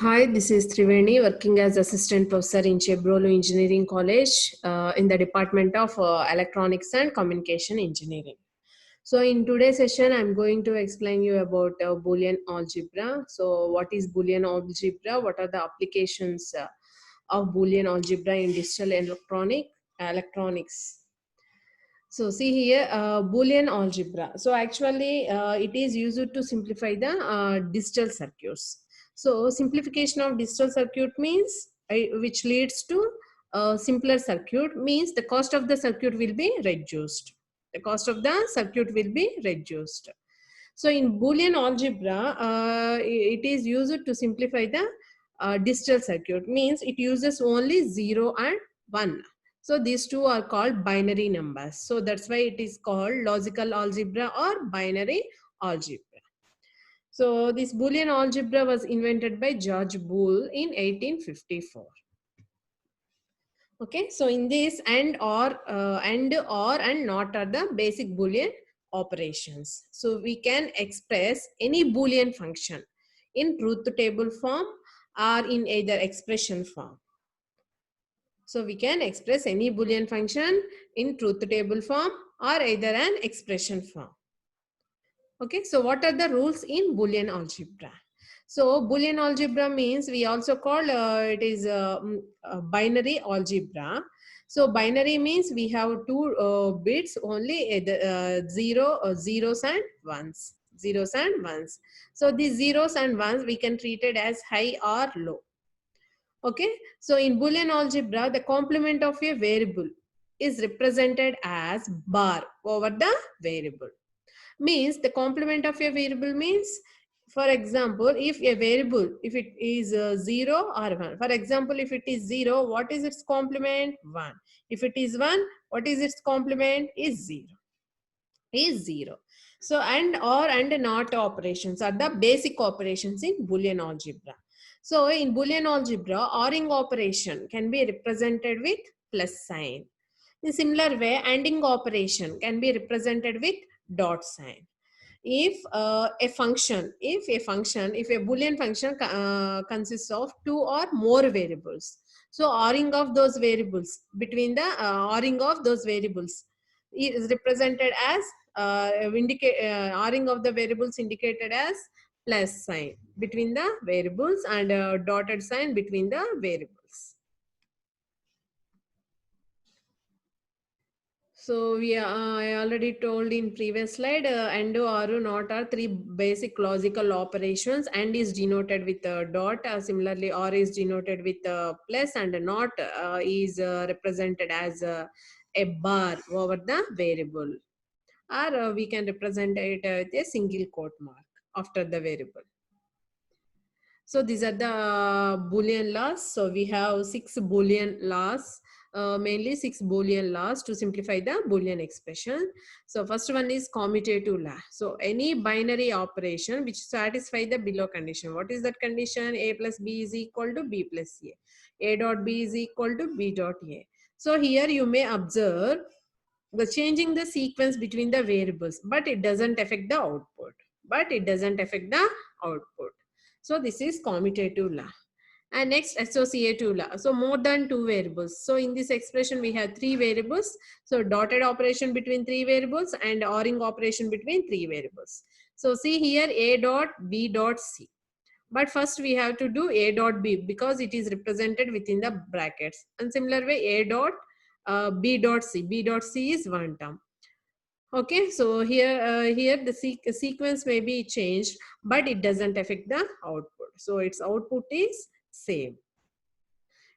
Hi, this is Triveni working as assistant professor in Chebrolo Engineering College in the Department of Electronics and Communication Engineering. So in today's session, I'm going to explain you about Boolean algebra. So what is Boolean algebra? What are the applications of Boolean algebra in digital electronics? So see here, Boolean algebra. So actually, it is used to simplify the digital circuits. So simplification of digital circuit means, which leads to a simpler circuit means the cost of the circuit will be reduced. The cost of the circuit will be reduced. So in Boolean algebra, it is used to simplify the digital circuit means it uses only 0 and 1. So these two are called binary numbers. So that's why it is called logical algebra or binary algebra. So this Boolean algebra was invented by George Boole in 1854. Okay, so in this and not are the basic Boolean operations. So we can express any Boolean function in truth table form or in either expression form. So we can express any Boolean function in truth table form or either an expression form. Okay, so what are the rules in Boolean algebra? So Boolean algebra means we also call it is binary algebra. So binary means we have two bits only, zeros and ones. Zeros and ones. So these zeros and ones we can treat it as high or low. Okay, so in Boolean algebra, the complement of a variable is represented as bar over the variable. Means the complement of a variable means, for example, if a variable, if it is 0 or 1. For example, if it is 0, what is its complement? 1. If it is 1, what is its complement? Is 0. Is 0. So and not operations are the basic operations in Boolean algebra. So in Boolean algebra, ORing operation can be represented with plus sign. In similar way, ANDing operation can be represented with dot sign. If if a Boolean function consists of two or more variables, so ORing of those variables between the ORing of those variables is represented as ORing of the variables indicated as plus sign between the variables and dotted sign between the variables. So I already told in previous slide, and or not are three basic logical operations. And is denoted with a dot. Similarly, or is denoted with a plus, and not is represented as a bar over the variable. Or we can represent it with a single quote mark after the variable. So these are the Boolean laws. So we have 6 Boolean laws, mainly 6 Boolean laws to simplify the Boolean expression. So first one is commutative law. So any binary operation which satisfy the below condition. What is that condition? A plus B is equal to B plus A. A dot B is equal to B dot A. So here you may observe the changing the sequence between the variables, but it doesn't affect the output. So this is commutative law. And next, associative law. So more than two variables. So in this expression, we have three variables. So dotted operation between three variables and ORing operation between three variables. So see here, A dot B dot C. But first we have to do A dot B because it is represented within the brackets. And similar way, A dot B dot C. B dot C is one term. Okay, so here the sequence may be changed, but it doesn't affect the output. So its output is same.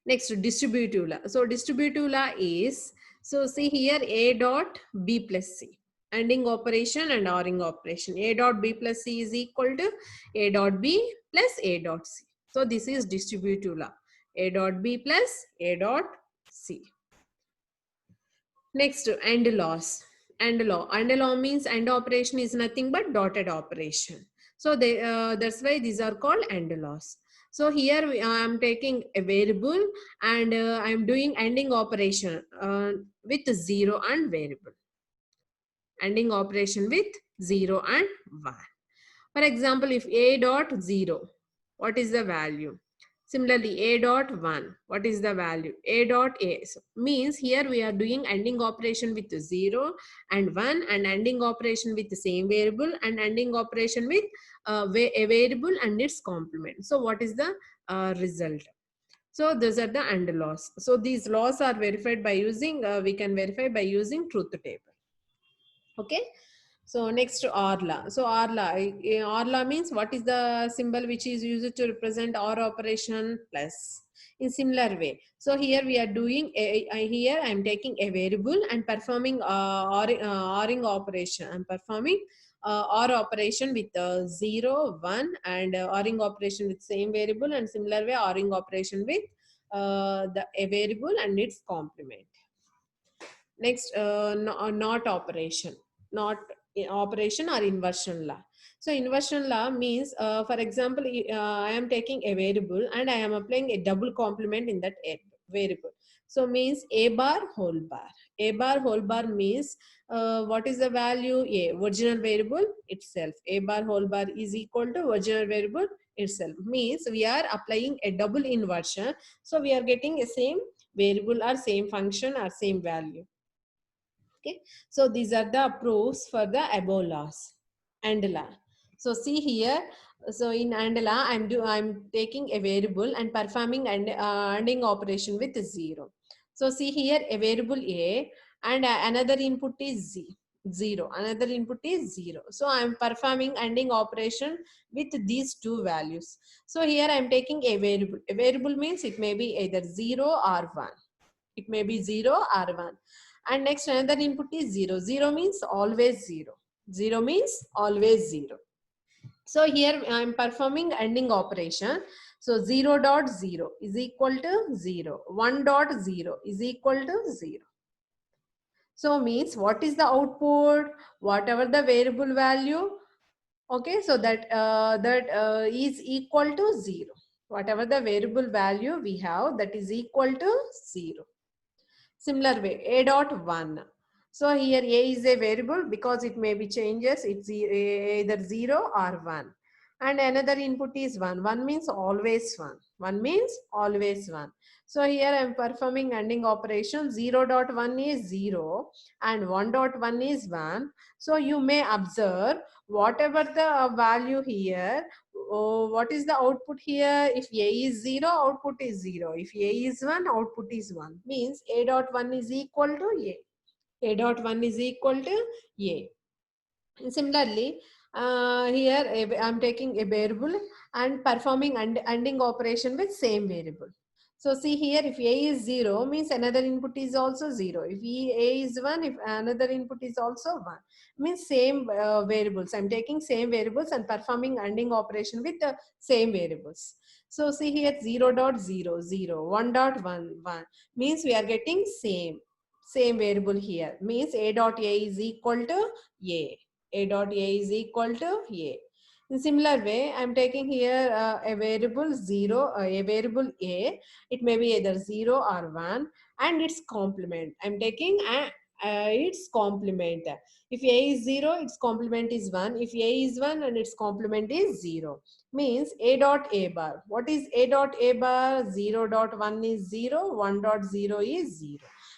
Next, distributive law. So distributive law is, so see here, A dot B plus C. ANDing operation and ORing operation. A dot B plus C is equal to A dot B plus A dot C. So this is distributive law. A dot B plus A dot C. Next, AND laws. AND law. AND law means AND operation is nothing but dotted operation. So that's why these are called AND laws. So here I am taking a variable and I am doing ANDing operation with 0 and variable. ANDing operation with 0 and 1. For example, if A dot 0, what is the value? Similarly, a dot 1, what is the value? A dot a. So, means here we are doing ANDing operation with 0 and 1, and ANDing operation with the same variable, and ANDing operation with a variable and its complement. So what is the result? So those are the AND laws. So these laws are verified by using, we can verify by using truth table. Okay. So next, OR law. So OR law means what is the symbol which is used to represent OR operation? Plus. In similar way. So here we are doing here I am taking a variable and performing ORing operation. I am performing OR operation with 0, 1, and ORing operation with same variable, and similar way ORing operation with a variable and its complement. Next, not operation, not operation or inversion law. So inversion law means, for example, I am taking a variable and I am applying a double complement in that variable. So means a bar whole bar. A bar whole bar means what is the value? A original variable itself. A bar whole bar is equal to original variable itself. Means we are applying a double inversion. So we are getting a same variable or same function or same value. Okay, so these are the proofs for the above laws. AND law. So see here, so in AND law, I'm taking a variable and performing ANDing operation with 0. So see here, a variable a, and another input is 0. Another input is 0. So I'm performing ANDing operation with these two values. So here I'm taking a variable. A variable means it may be either 0 or 1. It may be 0 or 1. And next, another input is 0. 0 means always 0. 0 means always 0. So here I am performing ANDing operation. So 0 dot 0 is equal to 0. 1 dot 0 is equal to 0. So means what is the output? Whatever the variable value, okay, so that is equal to 0. Whatever the variable value we have, that is equal to 0. Similar way, a dot 1. So here a is a variable because it may be changes. It's either 0 or 1. And another input is 1. 1 means always 1. 1 means always 1. So here I am performing ANDing operation. 0 dot 1 is 0 and 1 dot 1 is 1. So you may observe whatever the value here, what is the output here? If a is 0, output is 0. If a is 1, output is 1. Means a dot 1 is equal to a. A dot 1 is equal to a. And similarly, here I'm taking a variable and performing ANDing operation with same variable. So see here, if a is 0, means another input is also 0. If a is 1, if another input is also 1, means same variables. I'm taking same variables and performing ANDing operation with the same variables. So see here, 0 dot 0, 0, 1 dot 1, 1, means we are getting same variable here. Means a dot a is equal to a. A dot a is equal to a. In similar way, I am taking here a variable 0, a variable a. It may be either 0 or 1, and its complement. I am taking its complement. If a is 0, its complement is 1. If a is 1 and its complement is 0, means a dot a bar. What is a dot a bar? 0 dot 1 is 0, 1 dot 0 is 0.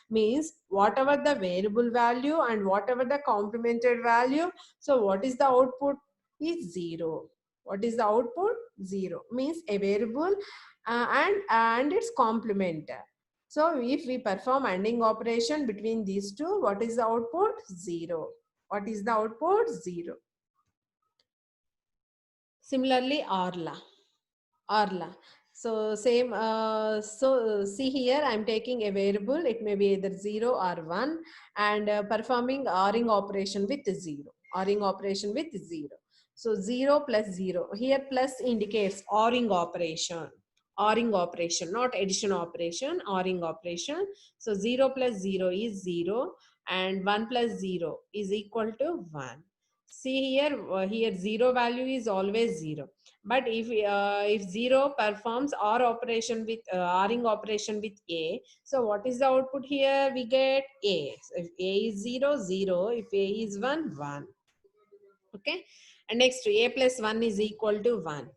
Means whatever the variable value and whatever the complemented value, so what is the output? Is 0. What is the output? 0. Means a variable and its complement. So if we perform ANDing operation between these two, what is the output? 0. What is the output? 0. Similarly, OR law. OR law. So same, see here, I'm taking a variable. It may be either 0 or 1 and performing ORing operation with 0. ORing operation with 0. So 0 plus 0. Here plus indicates ORing operation. ORing operation, not addition operation, ORing operation. So 0 plus 0 is 0 and 1 plus 0 is equal to 1. See here, here 0 value is always 0. But if 0 performs OR operation with ORing operation with a, so what is the output here? We get a. So if a is 0, 0. If a is 1, 1. Okay. And next, a plus 1 is equal to 1.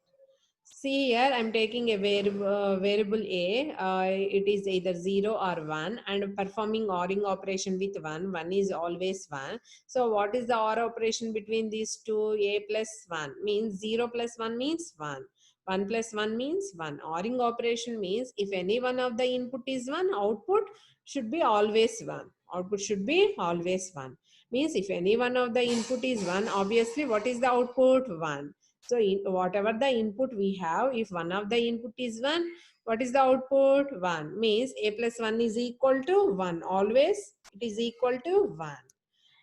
See here, I'm taking a variable A. It is either 0 or 1 and performing ORing operation with 1. 1 is always 1. So what is the OR operation between these two? A plus 1 means 0 plus 1 means 1. 1 plus 1 means 1. ORing operation means if any one of the input is 1, output should be always 1. Output should be always 1. Means if any one of the input is 1, obviously what is the output? 1. So in whatever the input we have, if one of the input is 1, what is the output? 1. Means a plus 1 is equal to 1. Always it is equal to 1.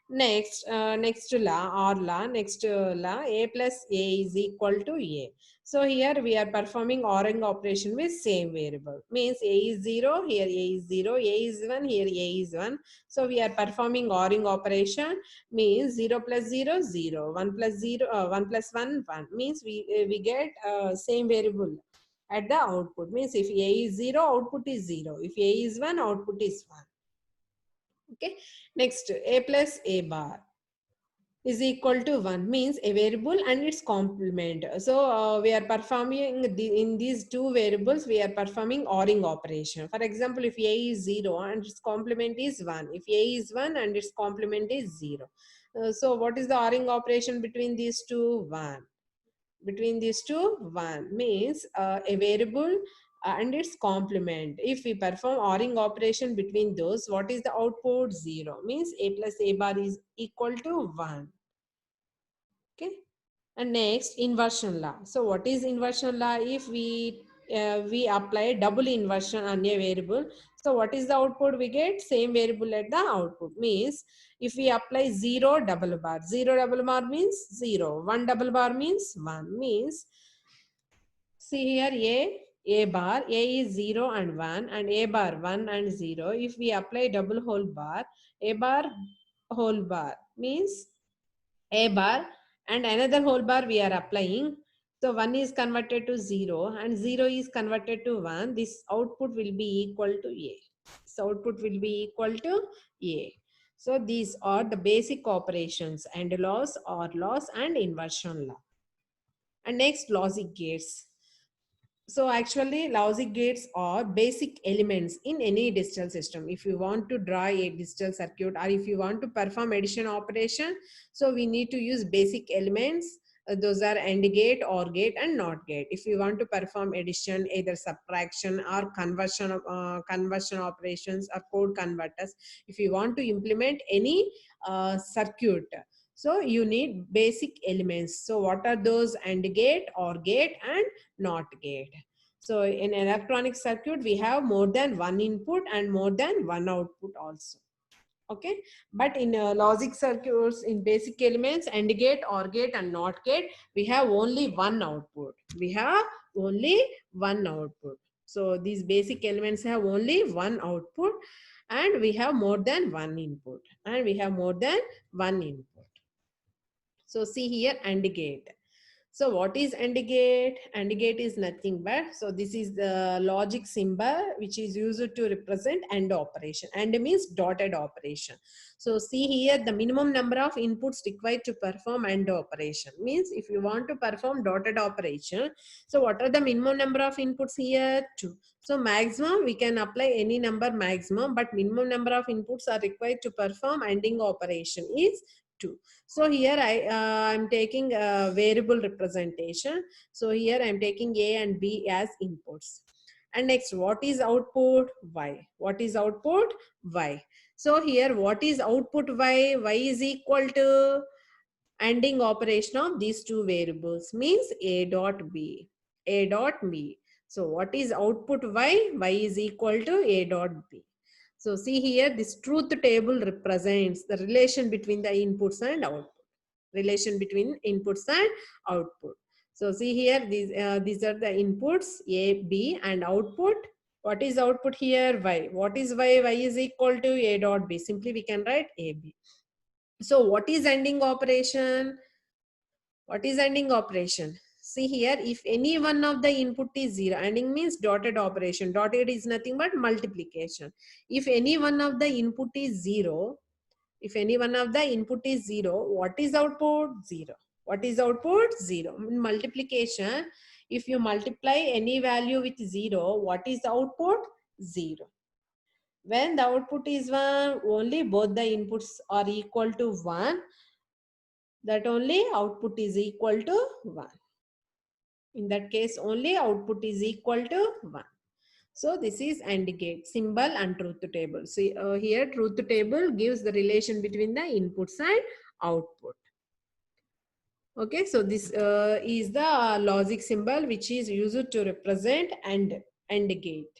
Next law or law, law, a plus a is equal to a. So here we are performing ORing operation with same variable. Means a is 0, here a is 0, a is 1, here a is 1. So we are performing ORing operation. Means 0 plus 0, 0, 1 plus 0, 1 plus 1, 1. Means we get same variable at the output. Means if a is 0, output is 0. If a is 1, output is 1. Okay. Next, a plus a bar is equal to 1 means a variable and its complement. So we are performing in these two variables, we are performing ORing operation. For example, if a is 0 and its complement is 1, if a is 1 and its complement is 0. So what is the ORing operation between these two? 1. Between these two, 1 means a variable and its complement. If we perform ORing operation between those, what is the output? 0 means a plus a bar is equal to 1. Okay. And next, inversion law. So what is inversion law? If we apply double inversion on a variable, so what is the output we get? Same variable at the output. Means if we apply 0 double bar, 0 double bar means 0, 1 double bar means 1. Means see here, a bar, a is 0 and 1 and a bar 1 and 0. If we apply double whole bar, a bar whole bar means a bar and another whole bar we are applying. So 1 is converted to 0 and 0 is converted to 1. This output will be equal to a. So output will be equal to a. So these are the basic operations, and laws, or laws, and inversion law. And next, logic gates. So actually logic gates are basic elements in any digital system. If you want to draw a digital circuit or if you want to perform addition operation, so we need to use basic elements. Those are AND gate, OR gate, and NOT gate. If you want to perform addition, either subtraction or conversion operations or code converters, if you want to implement any circuit, so you need basic elements. So what are those? AND gate, OR gate, and NOT gate. So in electronic circuit, we have more than one input and more than one output also. Okay, but in logic circuits, in basic elements, AND gate, OR gate, and NOT gate, we have only one output. We have only one output. So these basic elements have only one output, and we have more than one input, and we have more than one input. So see here, AND gate. So what is AND gate? AND gate is nothing but, so this is the logic symbol which is used to represent AND operation. AND means dotted operation. So see here, the minimum number of inputs required to perform AND operation. Means if you want to perform dotted operation, so what are the minimum number of inputs here? 2. So maximum, we can apply any number maximum, but minimum number of inputs are required to perform ANDing operation is 2. So here I'm taking a variable representation. So here I'm taking A and B as inputs. And next, what is output? Y. What is output? Y. So here, what is output Y? Y is equal to ANDing operation of these two variables, means A dot B. A dot B. So what is output Y? Y is equal to A dot B. So see here, this truth table represents the relation between the inputs and output. Relation between inputs and output. So see here, these are the inputs A, B, and output. What is output here? Y. What is Y? Y is equal to A dot B. Simply we can write AB. So what is ANDing operation? What is ANDing operation? See here, if any one of the input is 0, ANDing means dotted operation. Dotted is nothing but multiplication. If any one of the input is 0, if any one of the input is 0, what is output? 0. What is output? 0. In multiplication, if you multiply any value with 0, what is the output? 0. When the output is 1, only both the inputs are equal to 1. That only output is equal to 1. In that case, only output is equal to 1. So this is AND gate symbol and truth table. See here truth table gives the relation between the inputs and output. Okay, so this is the logic symbol which is used to represent AND gate.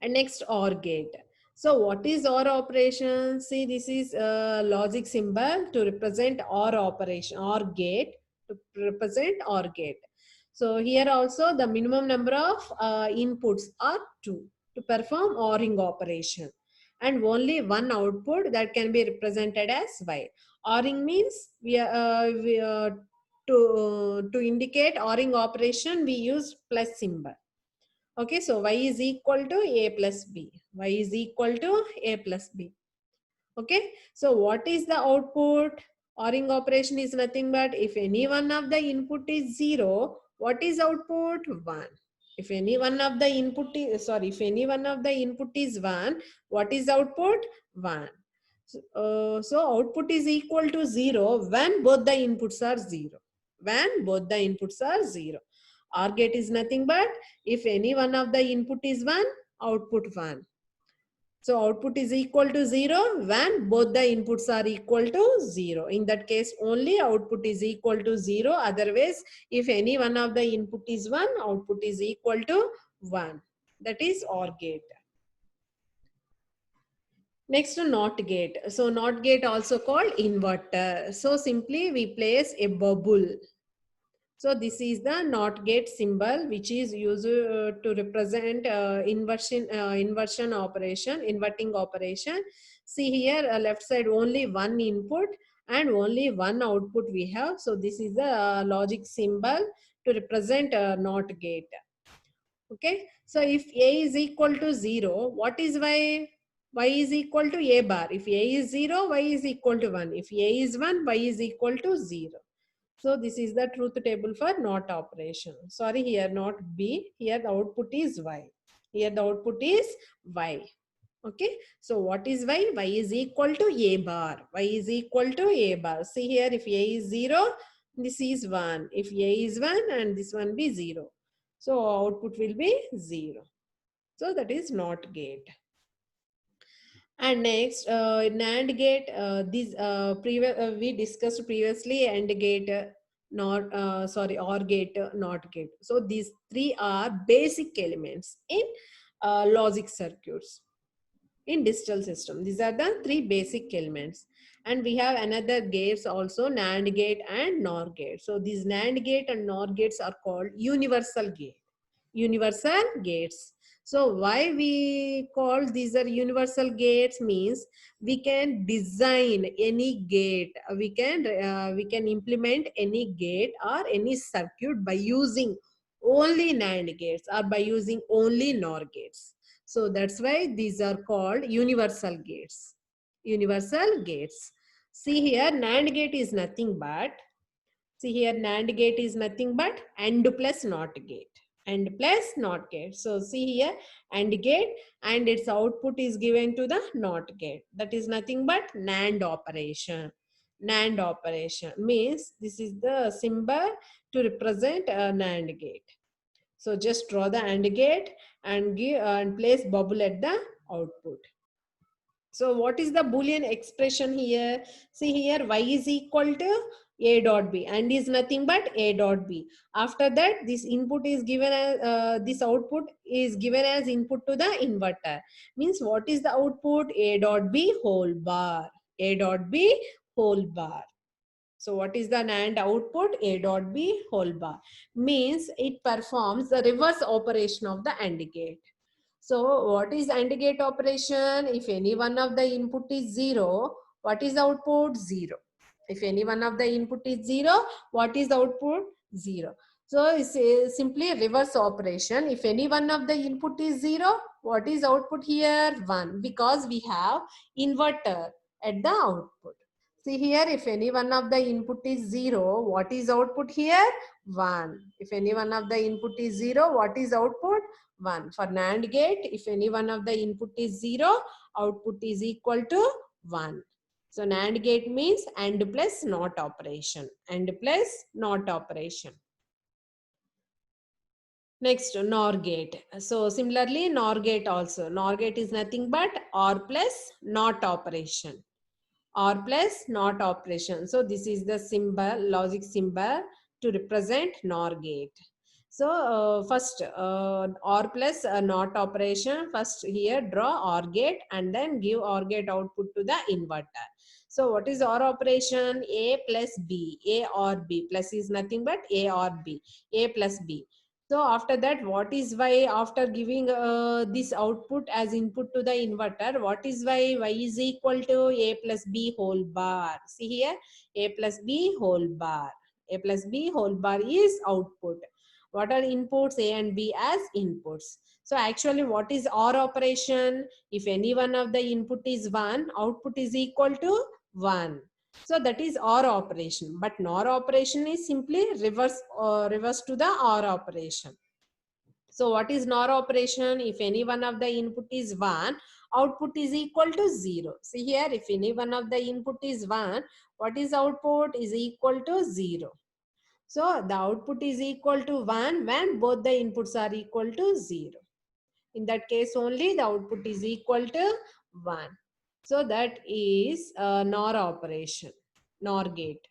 And next OR gate. So what is OR operation? See, this is a logic symbol to represent OR operation, OR gate, to represent OR gate. So here also the minimum number of inputs are 2 to perform ORing operation, and only one output that can be represented as Y. ORing means to indicate ORing operation we use plus symbol. Okay, so Y is equal to A plus B. Y is equal to A plus B. Okay, so what is the output? ORing operation is nothing but if any one of the input is 0, what is output? 1. If any one of the input is, if any one of the input is 1, what is output? 1. So output is equal to 0 when both the inputs are 0. When both the inputs are 0. OR gate is nothing but if any one of the input is 1, output 1. So output is equal to 0 when both the inputs are equal to 0. In that case, only output is equal to 0. Otherwise, if any one of the input is 1, output is equal to 1. That is OR gate. Next to NOT gate. So NOT gate also called inverter. So simply we place a bubble. So this is the NOT gate symbol which is used to represent inversion operation, inverting operation. See here left side only one input and only one output we have. So this is the logic symbol to represent NOT gate. Okay. So if A is equal to 0, what is Y? Y is equal to A bar. If A is 0, Y is equal to 1. If A is 1, Y is equal to 0. So this is the truth table for NOT operation. Sorry, here not B. Here the output is Y. Here the output is Y. Okay. So what is Y? Y is equal to A bar. Y is equal to A bar. See here if A is 0, this is 1. If A is 1 and this one be 0. So output will be 0. So that is NOT gate. And next, NAND gate. We discussed previously AND gate, OR gate, NOT gate. So these three are basic elements in logic circuits in digital system. These are the three basic elements. And we have another gates also, NAND gate and NOR gate. So these NAND gate and NOR gates are called universal gate. Universal gates. So why we call these are universal gates means we can design any gate. We can implement any gate or any circuit by using only NAND gates or by using only NOR gates. So that's why these are called universal gates. Universal gates. See here NAND gate is nothing but, see here NAND gate is nothing but AND plus NOT gate. AND plus NOT gate. So see here AND gate and its output is given to the NOT gate. That is nothing but NAND operation. NAND operation means this is the symbol to represent a NAND gate. So just draw the AND gate and give and place bubble at the output. So what is the Boolean expression here? See here Y is equal to A dot B and is nothing but A dot B. After that this input is given as this output is given as input to the inverter. Means what is the output? A dot B whole bar. A dot B whole bar. So what is the NAND output? A dot B whole bar. Means it performs the reverse operation of the AND gate. So what is AND gate operation? If any one of the input is 0, what is the output? 0. If any one of the input is 0, what is the output? 0. So it's simply a reverse operation. If any one of the input is 0, what is output here? 1, because we have inverter at the output. See here, if any one of the input is 0, what is output here? 1. If any one of the input is 0, what is output? 1. For NAND gate, if any one of the input is 0, output is equal to 1. So NAND gate means AND plus NOT operation. AND plus NOT operation. Next, NOR gate. So similarly, NOR gate also. NOR gate is nothing but OR plus NOT operation. OR plus NOT operation. So this is the symbol, logic symbol to represent NOR gate. So first OR plus NOT operation. First here draw OR gate and then give OR gate output to the inverter. So what is OR operation? A plus B. A or B. Plus is nothing but A or B. A plus B. So after that, what is Y after giving this output as input to the inverter? What is Y? Y is equal to A plus B whole bar. See here, A plus B whole bar. A plus B whole bar is output. What are inputs? A and B as inputs. So actually what is OR operation? If any one of the input is 1, output is equal to 1. So that is OR operation. But NOR operation is simply reverse to the OR operation. So what is NOR operation? If any one of the input is 1, output is equal to 0. See here, if any one of the input is 1, what is output? Is equal to 0. So the output is equal to 1 when both the inputs are equal to 0. In that case only the output is equal to 1. So that is NOR operation, NOR gate.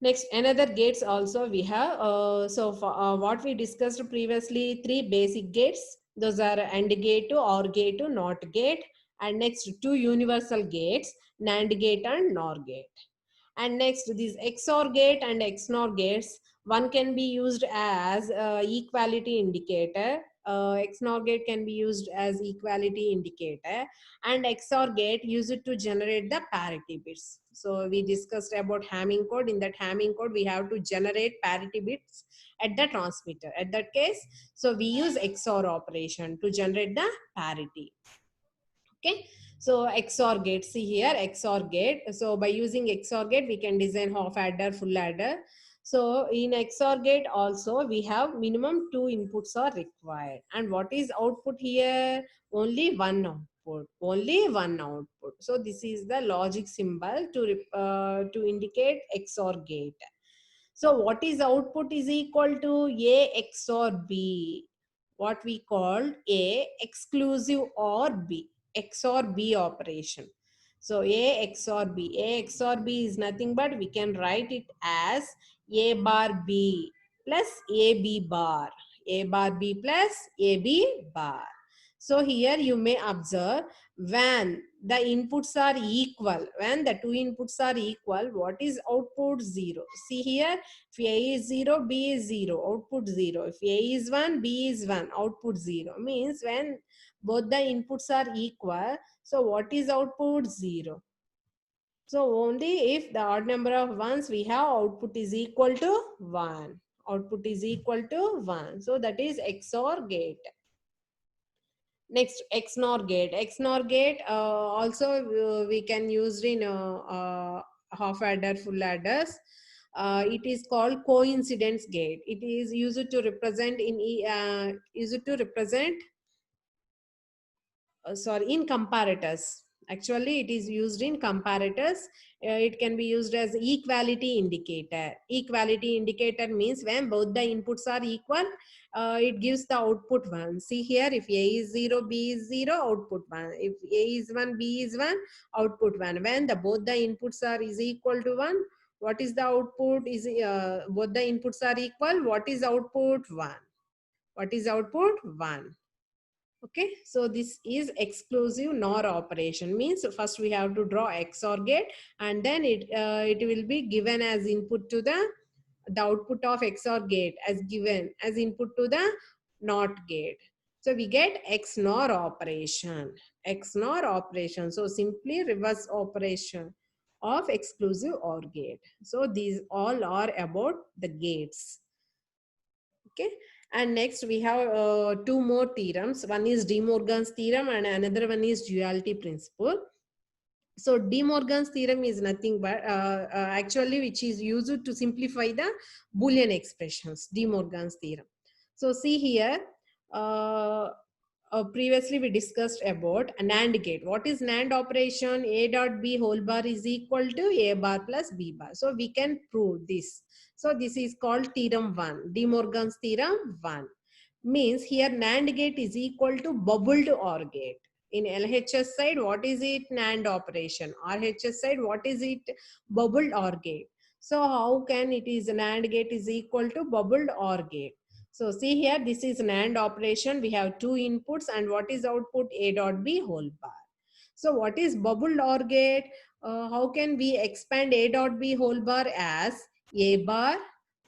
Next, another gates also we have. So for what we discussed previously, 3 basic gates. Those are AND gate to OR gate to NOT gate. And next, 2 universal gates, NAND gate and NOR gate. And next, these XOR gate and XNOR gates, one can be used as equality indicator. XNOR gate can be used as equality indicator, and XOR gate use it to generate the parity bits. So we discussed about Hamming code. In that Hamming code, we have to generate parity bits at the transmitter. At that case, so we use XOR operation to generate the parity. Okay. So XOR gate, see here XOR gate. So by using XOR gate, we can design half adder, full adder. So in XOR gate also we have minimum 2 inputs are required. And what is output here? Only one output. Only one output. So this is the logic symbol to indicate XOR gate. So what is output is equal to A XOR B. What we called A exclusive OR B. XOR B operation. So A XOR B. A XOR B is nothing but we can write it as A bar B plus AB bar. A bar B plus AB bar. So here you may observe when the inputs are equal, when the 2 inputs are equal, what is output? 0. See here, if A is 0, B is 0, output 0. If A is 1, B is 1, output 0. Means when both the inputs are equal, so what is output? 0. So only if the odd number of ones we have, output is equal to 1. Output is equal to 1. So that is XOR gate. Next, XNOR gate. XNOR gate also we can use in half adder, full adders. It is called coincidence gate. It is used to represent in comparators. Actually, it is used in comparators. It can be used as equality indicator. Equality indicator means when both the inputs are equal, it gives the output 1. See here, if A is 0, B is 0, output 1. If A is 1, B is 1, output 1. When both the inputs are is equal to 1, what is the output? Is both the inputs are equal, what is output? 1. What is output? 1. Okay, so this is exclusive NOR operation. Means first we have to draw XOR gate, and then it will be given as input to the output of XOR gate as given as input to the NOT gate. So we get XNOR operation. XNOR operation. So simply reverse operation of exclusive OR gate. So these all are about the gates. Okay. And next we have 2 more theorems. One is De Morgan's theorem and another one is duality principle. So De Morgan's theorem is nothing but actually which is used to simplify the Boolean expressions, De Morgan's theorem. So see here, previously we discussed about a NAND gate. What is NAND operation? A dot B whole bar is equal to A bar plus B bar. So we can prove this. So this is called theorem 1, De Morgan's theorem 1. Means here NAND gate is equal to bubbled OR gate. In LHS side, what is it? NAND operation. RHS side, what is it? Bubbled OR gate. So how can it is NAND gate is equal to bubbled OR gate? So see here, this is NAND operation. We have two inputs and what is output? A dot B whole bar. So what is bubbled OR gate? How can we expand A dot B whole bar as A bar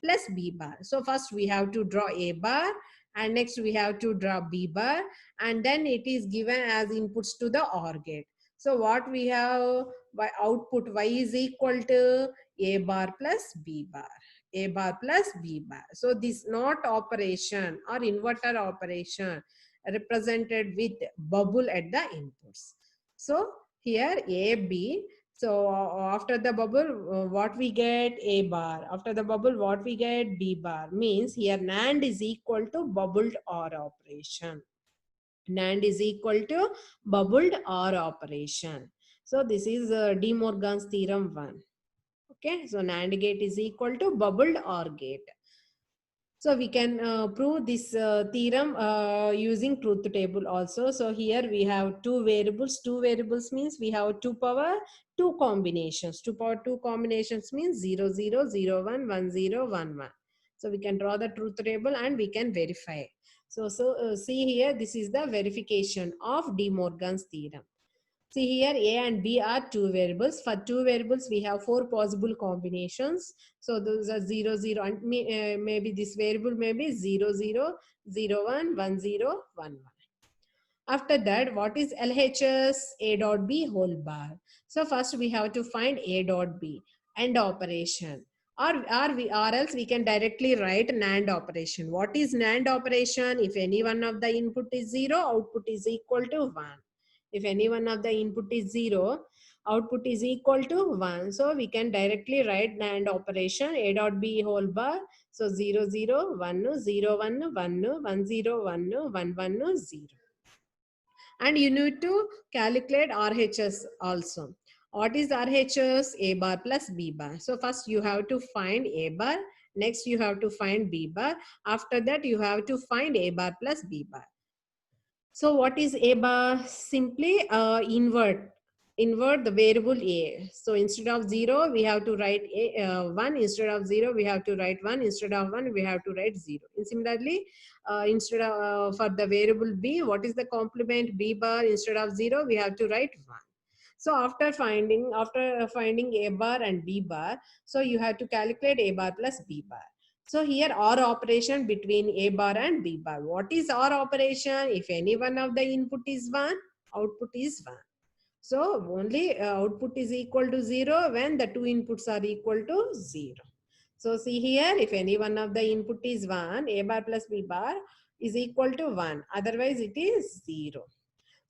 plus B bar? So first we have to draw A bar and next we have to draw B bar and then it is given as inputs to the OR gate. So what we have by output Y is equal to A bar plus B bar. A bar plus B bar. So this NOT operation or inverter operation represented with bubble at the inputs. So here A, B. So after the bubble, what we get? A bar. After the bubble, what we get? B bar. Means here NAND is equal to bubbled OR operation. NAND is equal to bubbled OR operation. So this is De Morgan's theorem 1. Okay, so NAND gate is equal to bubbled OR gate. So we can prove this theorem using truth table also. So here we have two variables. Two variables means we have 2 power 2 combinations. 2 power 2 combinations means 0, 0, 0, 1, 1, 0, 1, 1. So we can draw the truth table and we can verify. So see here, this is the verification of De Morgan's theorem. See here, A and B are two variables. For two variables, we have 4 possible combinations. So those are 0, 0, and maybe this variable may be 0, 0, 0, 1, 1, 0, 1, 1. After that, what is LHS? A dot B whole bar. So first we have to find A dot B, AND operation. Or else we can directly write NAND operation. What is NAND operation? If any one of the input is 0, output is equal to 1. If any one of the input is 0, output is equal to 1. So we can directly write NAND operation A dot B whole bar. So 0, 0, 1, 0, 1, 1, 1, 0, 1, 1, 1, 0. And you need to calculate RHS also. What is RHS? A bar plus B bar. So first you have to find A bar. Next you have to find B bar. After that you have to find A bar plus B bar. So what is A bar? Simply invert the variable A. So instead of 0, we have to write 1. Instead of 0, we have to write 1. Instead of 1, we have to write 0. And similarly, instead of for the variable B, what is the complement? B bar. Instead of 0, we have to write 1. So after finding A bar and B bar, so you have to calculate A bar plus B bar. So here OR operation between A bar and B bar. What is OR operation? If any one of the input is 1, output is 1. So only output is equal to 0 when the two inputs are equal to 0. So see here, if any one of the input is 1, A bar plus B bar is equal to 1. Otherwise it is 0.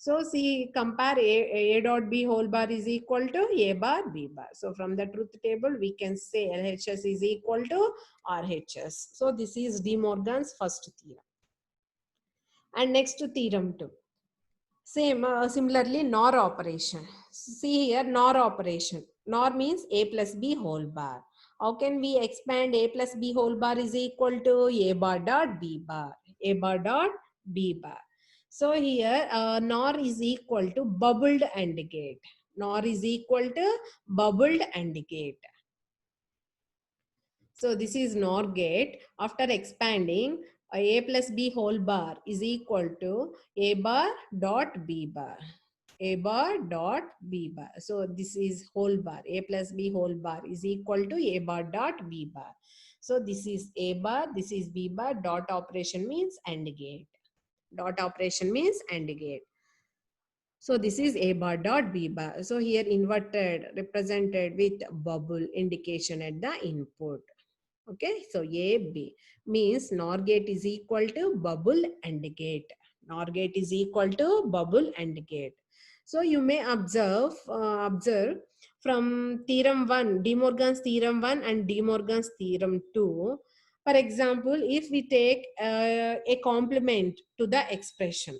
So see, compare A dot B whole bar is equal to A bar B bar. So from the truth table, we can say LHS is equal to RHS. So this is De Morgan's first theorem. And next to theorem 2. Same, similarly, NOR operation. See here, NOR operation. NOR means A plus B whole bar. How can we expand A plus B whole bar is equal to A bar dot B bar. A bar dot B bar. So here, NOR is equal to bubbled AND gate. NOR is equal to bubbled AND gate. So this is NOR gate. After expanding, A plus B whole bar is equal to A bar dot B bar. A bar dot B bar. So this is whole bar. A plus B whole bar is equal to A bar dot B bar. So this is A bar, this is B bar. Dot operation means AND gate. Dot operation means AND gate. So this is A bar dot B bar. So here inverted represented with bubble indication at the input. Okay, so A, B means NOR gate is equal to bubble AND gate. NOR gate is equal to bubble AND gate. So you may observe from theorem 1, De Morgan's theorem 1 and De Morgan's theorem 2. For example, if we take a complement to the expression,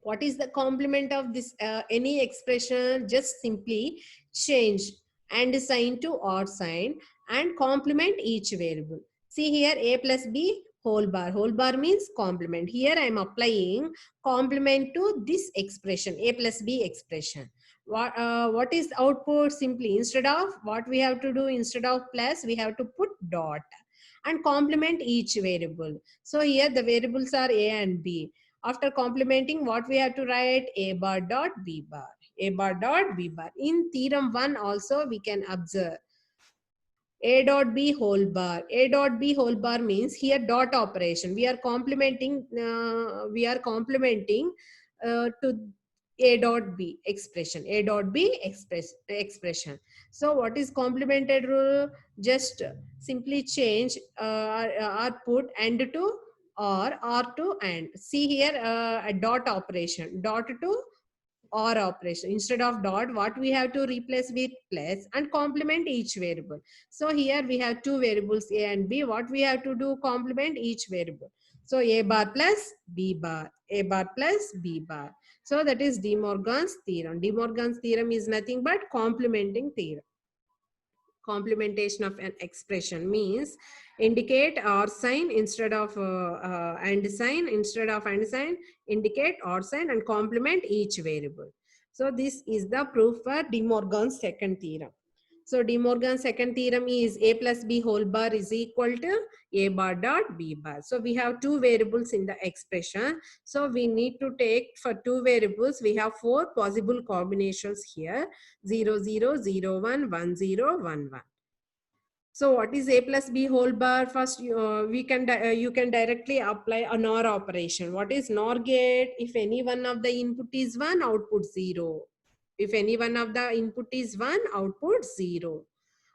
what is the complement of this any expression? Just simply change and sign to or sign and complement each variable. See here, a plus b whole bar means complement. Here I am applying complement to this expression, a plus b expression. What is output? Simply, instead of what we have to do, instead of plus we have to put dot and complement each variable. So here the variables are a and b. After complementing, what we have to write? A bar dot b bar. A bar dot b bar. In theorem 1 also we can observe a dot b whole bar. A dot b whole bar means here dot operation. We are complementing. To a dot b expression. A dot b expression. So what is complemented rule? Just simply change or put and to or to and. See here a dot operation. Dot to or operation. Instead of dot, what we have to replace with plus and complement each variable. So here we have two variables a and b. What we have to do? Complement each variable. So a bar plus b bar, a bar plus b bar. So that is De Morgan's theorem. De Morgan's theorem is nothing but complementing theorem. Complementation of an expression means indicate or sign instead of and sign, instead of and sign, indicate or sign and complement each variable. So this is the proof for De Morgan's second theorem. So De Morgan's second theorem is a plus b whole bar is equal to a bar dot b bar. So we have two variables in the expression. So we need to take for two variables, we have four possible combinations here: 0, 0, 0, 1, 1, 0, 1, 1. So what is a plus b whole bar? First, you can directly apply a NOR operation. What is NOR gate? If any one of the input is 1, output 0. If any one of the input is 1, output 0.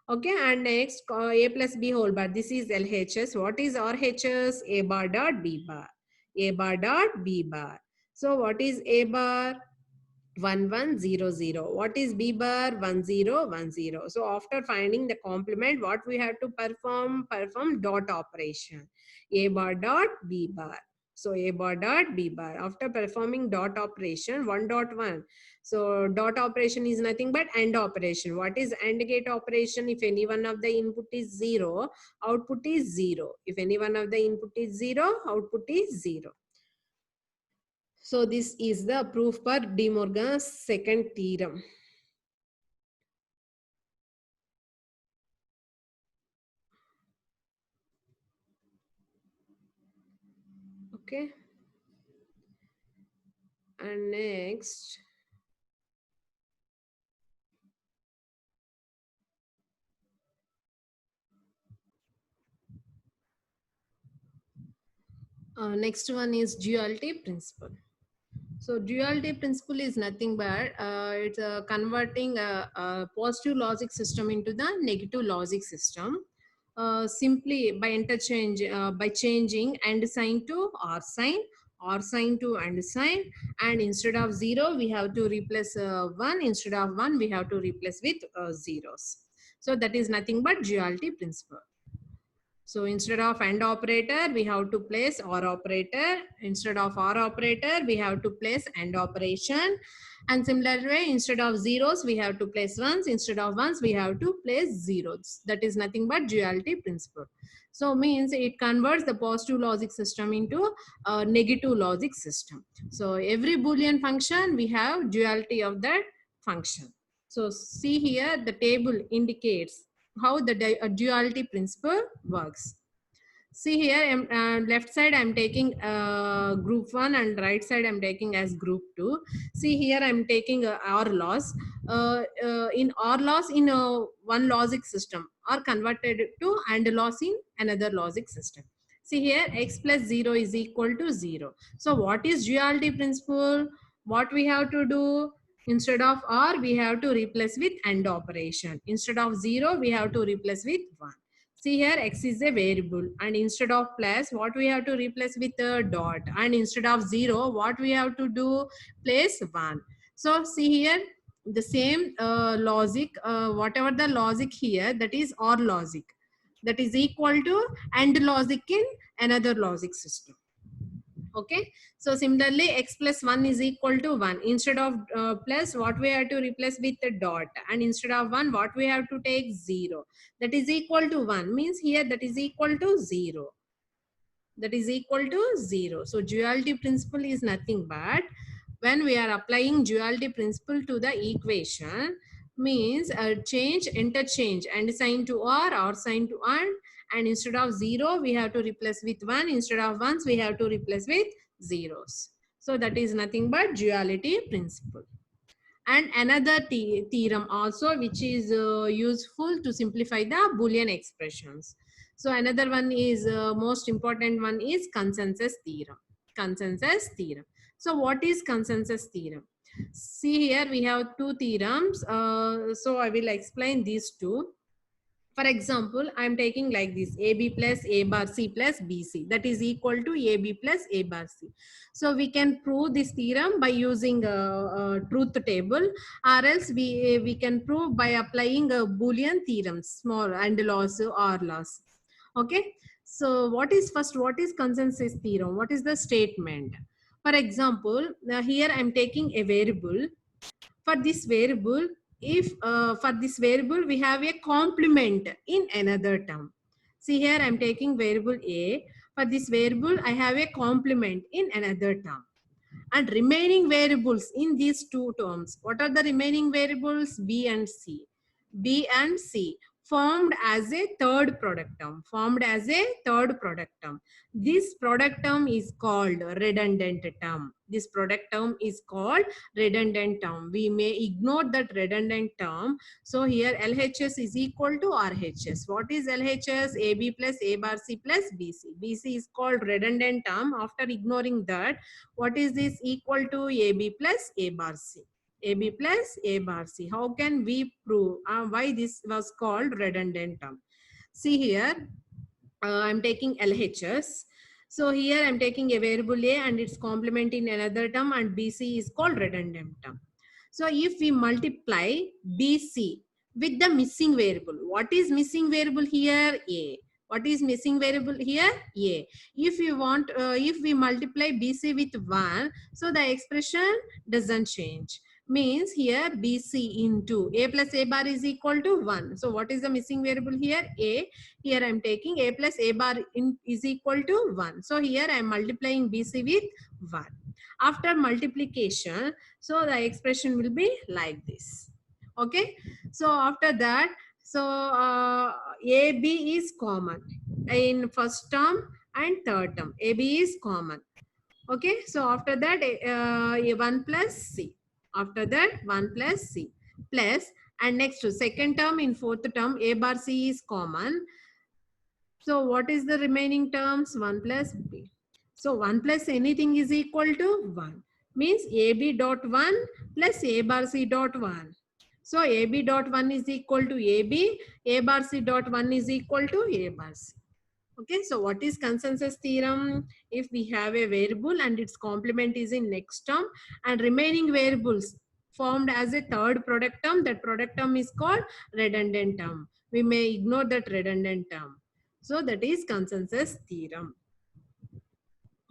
Okay, and next a plus b whole bar. This is LHS. What is RHS? A bar dot b bar. A bar dot b bar. So what is a bar? 1100. What is b bar? 1010. So after finding the complement, what we have to perform dot operation. A bar dot b bar. So a bar dot b bar. After performing dot operation, 1.1. So dot operation is nothing but AND operation. What is AND gate operation? If any one of the input is 0, output is 0. If any one of the input is 0, output is 0. So this is the proof for De Morgan's second theorem. Okay. And next, next one is duality principle. So duality principle is nothing but it's converting a positive logic system into the negative logic system. Simply by changing AND sign to or sign to AND sign, and instead of 0 we have to replace 1, instead of 1 we have to replace with zeros. So that is nothing but duality principle. So instead of AND operator, we have to place OR operator. Instead of OR operator, we have to place AND operation. And similar way, instead of zeros, we have to place ones. Instead of ones, we have to place zeros. That is nothing but duality principle. So means it converts the positive logic system into a negative logic system. So every Boolean function, we have duality of that function. So see here, the table indicates how the duality principle works. See here, left side I'm taking group 1 and right side I'm taking as group 2. See here I'm taking OR loss. In OR loss in one logic system are converted to AND loss in another logic system. See here, x plus 0 is equal to 0. So what is duality principle? What we have to do? Instead of OR, we have to replace with AND operation. Instead of 0, we have to replace with 1. See here, x is a variable, and instead of plus, what we have to replace with a dot, and instead of 0, what we have to do? Place 1. So see here, the same logic, whatever the logic here, that is OR logic. That is equal to AND logic in another logic system. Okay, so similarly x plus 1 is equal to 1. Instead of plus, what we have to replace with a dot, and instead of 1, what we have to take 0. That is equal to 1 means here that is equal to 0. That is equal to 0. So duality principle is nothing but when we are applying duality principle to the equation, means change, interchange and sign to or sign to and instead of 0 we have to replace with 1, instead of 1s we have to replace with zeros. So that is nothing but duality principle. And another theorem also which is useful to simplify the Boolean expressions. So another one is most important one is consensus theorem. Consensus theorem. So what is consensus theorem? See here we have two theorems. So I will explain these two. For example, I am taking like this: AB plus A bar C plus BC, that is equal to AB plus A bar C. So we can prove this theorem by using a truth table, or else we can prove by applying a Boolean theorems, small and laws or laws. Okay. So what is first? What is consensus theorem? What is the statement? For example, here I am taking a variable. For this variable, if for this variable we have a complement in another term. See here I am taking variable A. For this variable I have a complement in another term. And remaining variables in these two terms, what are the remaining variables? B and C. B and C formed as a third product term. Formed as a third product term. This product term is called redundant term. This product term is called redundant term. We may ignore that redundant term. So here LHS is equal to RHS. What is LHS? AB plus A bar C plus BC. BC is called redundant term. After ignoring that, what is this? Equal to AB plus A bar C. AB plus A bar C. How can we prove why this was called redundant term? See here, I'm taking LHS. So here I'm taking a variable A and its complement in another term, and BC is called redundant term. So if we multiply BC with the missing variable, what is missing variable here? A. What is missing variable here? A. If you want, if we multiply BC with 1, so the expression doesn't change. Means here BC into A plus A bar is equal to 1. So what is the missing variable here? A. Here I am taking A plus A bar is equal to 1. So here I am multiplying BC with 1. After multiplication, so the expression will be like this. Okay. So after that, so AB is common in first term and third term. AB is common. Okay. So after that, 1 plus C. After that, 1 plus C plus, and next to second term in fourth term, A bar C is common. So what is the remaining terms? 1 plus B. So 1 plus anything is equal to 1. Means AB dot 1 plus A bar C dot 1. So AB dot 1 is equal to AB. A bar C dot 1 is equal to A bar C. Okay, so what is consensus theorem? If we have a variable and its complement is in next term and remaining variables formed as a third product term, that product term is called redundant term. We may ignore that redundant term. So that is consensus theorem.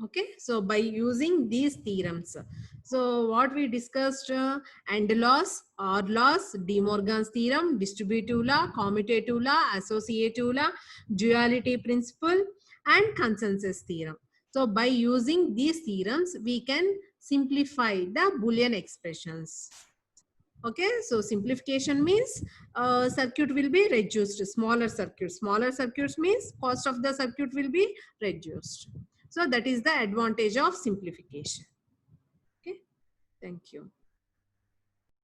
Okay, so by using these theorems, so what we discussed, AND laws, OR laws, De Morgan's theorem, distributive law, commutative law, associative law, duality principle, and consensus theorem. So by using these theorems, we can simplify the Boolean expressions. Okay, so simplification means circuit will be reduced, smaller circuits. Smaller circuits means cost of the circuit will be reduced. So that is the advantage of simplification. Okay, thank you.